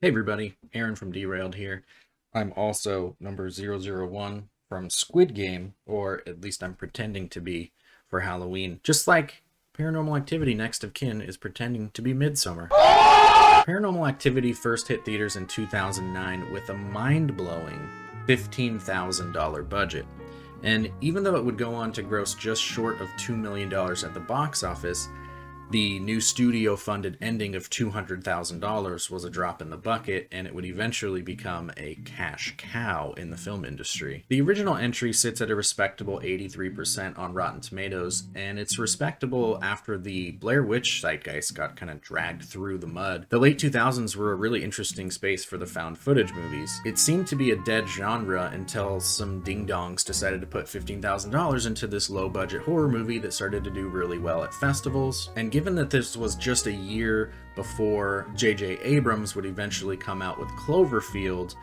Hey everybody, Aaron from Derailed here. I'm also number 001 from Squid Game, or at least I'm pretending to be for Halloween. Just like Paranormal Activity Next of Kin is pretending to be Midsommar. Paranormal Activity first hit theaters in 2009 with a mind-blowing $15,000 budget. And even though it would go on to gross just short of $2 million at the box office, the new studio-funded ending of $200,000 was a drop in the bucket, and it would eventually become a cash cow in the film industry. The original entry sits at a respectable 83% on Rotten Tomatoes, and it's respectable after the Blair Witch zeitgeist got kind of dragged through the mud. The late 2000s were a really interesting space for the found footage movies. It seemed to be a dead genre until some ding-dongs decided to put $15,000 into this low-budget horror movie that started to do really well at festivals, and given that this was just a year before J.J. Abrams would eventually come out with Cloverfield,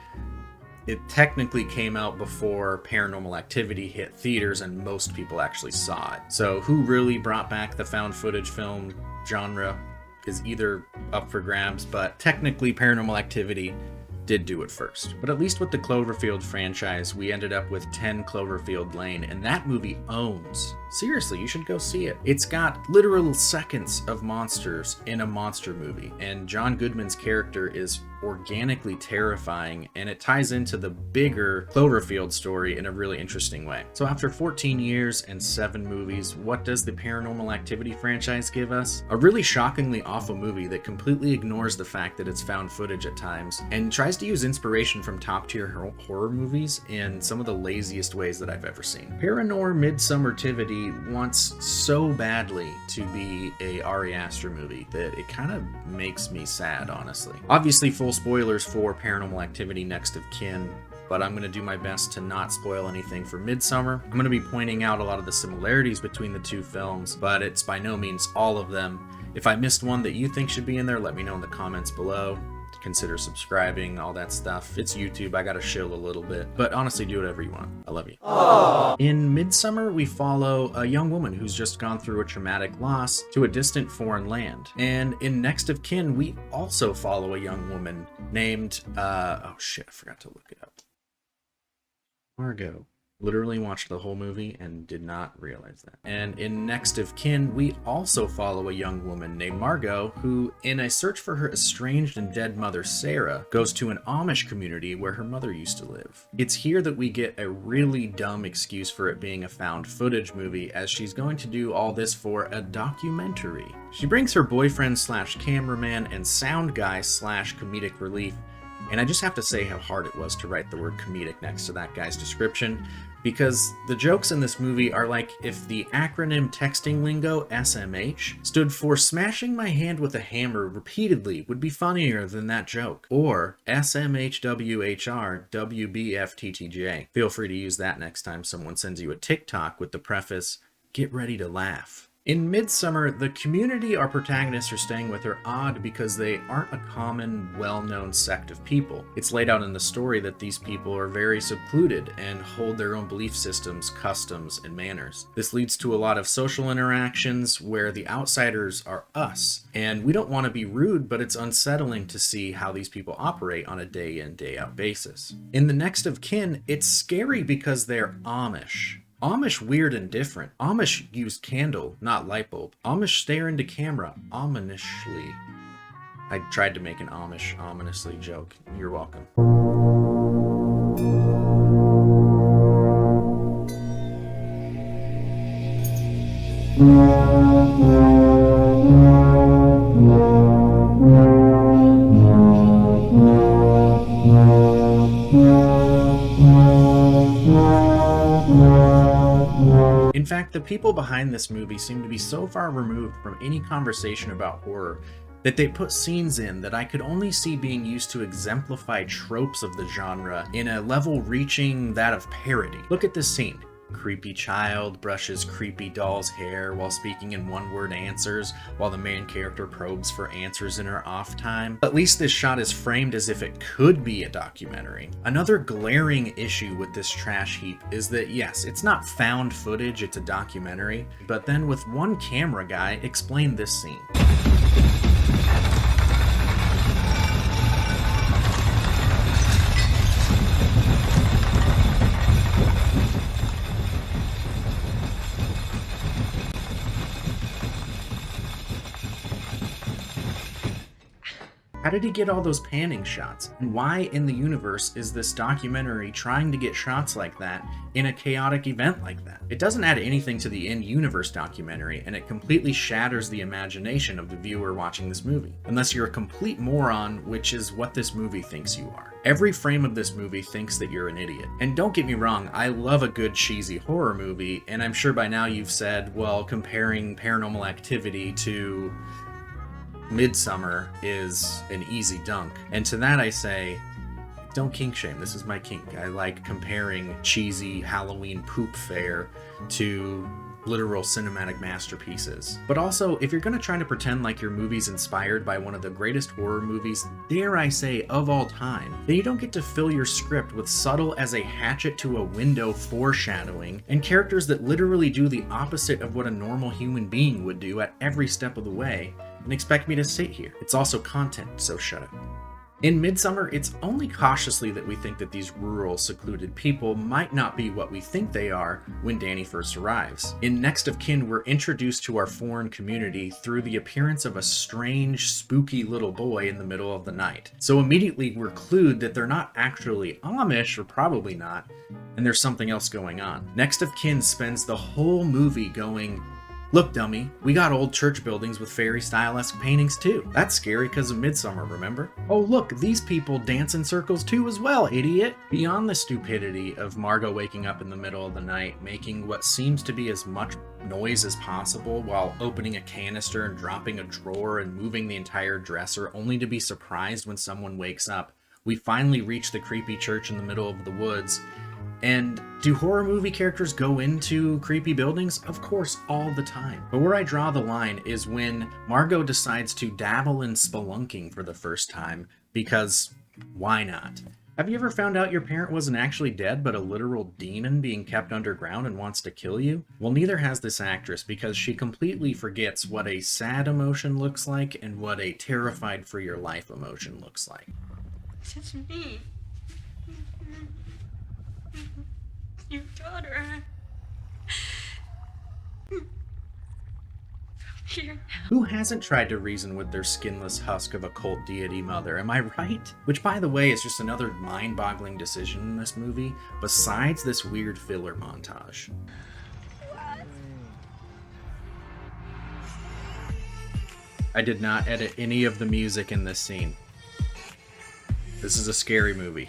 it technically came out before Paranormal Activity hit theaters and most people actually saw it. So who really brought back the found footage film genre is either up for grabs, but technically Paranormal Activity did do it first. But at least with the Cloverfield franchise, we ended up with 10 Cloverfield Lane, and that movie owns. Seriously, you should go see it. It's got literal seconds of monsters in a monster movie, and John Goodman's character is organically terrifying, and it ties into the bigger Cloverfield story in a really interesting way. So after 14 years and 7 movies, what does the Paranormal Activity franchise give us? A really shockingly awful movie that completely ignores the fact that it's found footage at times, and tries to use inspiration from top-tier horror movies in some of the laziest ways that I've ever seen. Midsummertivity wants so badly to be a Ari Aster movie that it kind of makes me sad, honestly. Obviously, full spoilers for Paranormal Activity Next of Kin, but I'm going to do my best to not spoil anything for Midsommar. I'm going to be pointing out a lot of the similarities between the two films, but it's by no means all of them. If I missed one that you think should be in there, let me know in the comments below. Consider subscribing, all that stuff. It's YouTube, I gotta shill a little bit. But honestly, do whatever you want. I love you. Aww. In Midsommar, we follow a young woman who's just gone through a traumatic loss to a distant foreign land. And in Next of Kin, we also follow a young woman named, oh shit, I forgot to look it up. Margot. Literally watched the whole movie and did not realize that. And in Next of Kin, we also follow a young woman named Margot who, in a search for her estranged and dead mother Sarah, goes to an Amish community where her mother used to live. It's here that we get a really dumb excuse for it being a found footage movie, as she's going to do all this for a documentary. She brings her boyfriend slash cameraman and sound guy slash comedic relief, and I just have to say how hard it was to write the word comedic next to that guy's description, because the jokes in this movie are like if the acronym texting lingo SMH stood for smashing my hand with a hammer repeatedly would be funnier than that joke. Or SMHWHR WBFTTJ. Feel free to use that next time someone sends you a TikTok with the preface, "Get ready to laugh." In Midsommar, the community our protagonists are staying with are odd because they aren't a common, well-known sect of people. It's laid out in the story that these people are very secluded and hold their own belief systems, customs, and manners. This leads to a lot of social interactions where the outsiders are us, and we don't want to be rude, but it's unsettling to see how these people operate on a day-in, day-out basis. In the Next of Kin, it's scary because they're Amish. Amish weird and different. Amish use candle, not light bulb. Amish stare into camera, ominously. I tried to make an Amish ominously joke. You're welcome. In fact, the people behind this movie seem to be so far removed from any conversation about horror that they put scenes in that I could only see being used to exemplify tropes of the genre in a level reaching that of parody. Look at this scene. Creepy child brushes creepy doll's hair while speaking in one-word answers, while the main character probes for answers in her off time. At least this shot is framed as if it could be a documentary. Another glaring issue with this trash heap is that yes, it's not found footage, it's a documentary, but then with one camera guy explain this scene. How did he get all those panning shots? And why in the universe is this documentary trying to get shots like that in a chaotic event like that? It doesn't add anything to the in-universe documentary, and it completely shatters the imagination of the viewer watching this movie. Unless you're a complete moron, which is what this movie thinks you are. Every frame of this movie thinks that you're an idiot. And don't get me wrong, I love a good cheesy horror movie, and I'm sure by now you've said, well, comparing Paranormal Activity to Midsommar is an easy dunk. And to that I say, don't kink shame. This is my kink. I like comparing cheesy Halloween poop fare to literal cinematic masterpieces. But also, if you're gonna try to pretend like your movie's inspired by one of the greatest horror movies, dare I say, of all time, then you don't get to fill your script with subtle as a hatchet to a window foreshadowing and characters that literally do the opposite of what a normal human being would do at every step of the way and expect me to sit here. It's also content, so shut up. In Midsommar, it's only cautiously that we think that these rural, secluded people might not be what we think they are when Danny first arrives. In Next of Kin, we're introduced to our foreign community through the appearance of a strange, spooky little boy in the middle of the night. So immediately we're clued that they're not actually Amish, or probably not, and there's something else going on. Next of Kin spends the whole movie going, look, dummy, we got old church buildings with fairy-style-esque paintings too. That's scary because of Midsommar, remember? Oh look, these people dance in circles too as well, idiot! Beyond the stupidity of Margot waking up in the middle of the night, making what seems to be as much noise as possible while opening a canister and dropping a drawer and moving the entire dresser, only to be surprised when someone wakes up, we finally reach the creepy church in the middle of the woods. And do horror movie characters go into creepy buildings? Of course, all the time. But where I draw the line is when Margot decides to dabble in spelunking for the first time, because why not? Have you ever found out your parent wasn't actually dead, but a literal demon being kept underground and wants to kill you? Well, neither has this actress, because she completely forgets what a sad emotion looks like and what a terrified for your life emotion looks like. It's me. Your daughter. Here. Who hasn't tried to reason with their skinless husk of a cult deity mother, am I right? Which, by the way, is just another mind-boggling decision in this movie, besides this weird filler montage. What? I did not edit any of the music in this scene. This is a scary movie.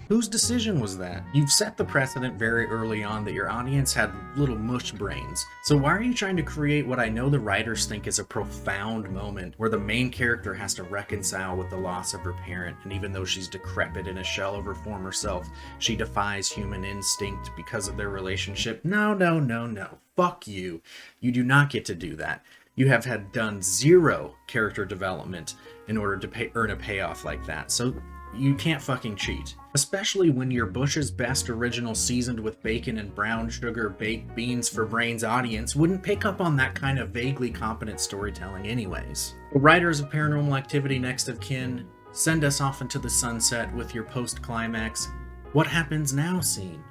Whose decision was that? You've set the precedent very early on that your audience had little mush brains. So why are you trying to create what I know the writers think is a profound moment where the main character has to reconcile with the loss of her parent, and even though she's decrepit in a shell of her former self, she defies human instinct because of their relationship? No, no, no, no. Fuck you. You do not get to do that. You have had done zero character development in order to earn a payoff like that. So you can't fucking cheat. Especially when your Bush's Best original seasoned with bacon and brown sugar baked beans for brains audience wouldn't pick up on that kind of vaguely competent storytelling anyways. The writers of Paranormal Activity Next of Kin, send us off into the sunset with your post-climax "What happens now" scene.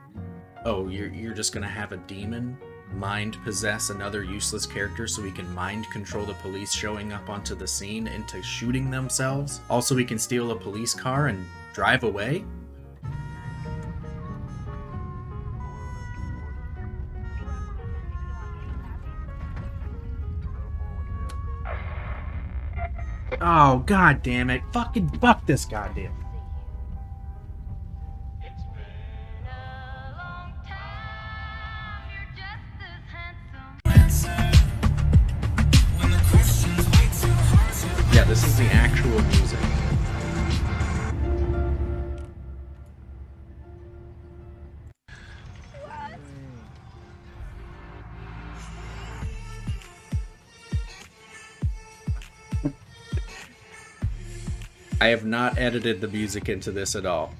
Oh, you're just gonna have a demon mind possess another useless character so he can mind control the police showing up onto the scene into shooting themselves? Also, he can steal a police car and drive away? Oh, god damn it. Fucking fuck this goddamn. Yeah, this is the actual music. I have not edited the music into this at all.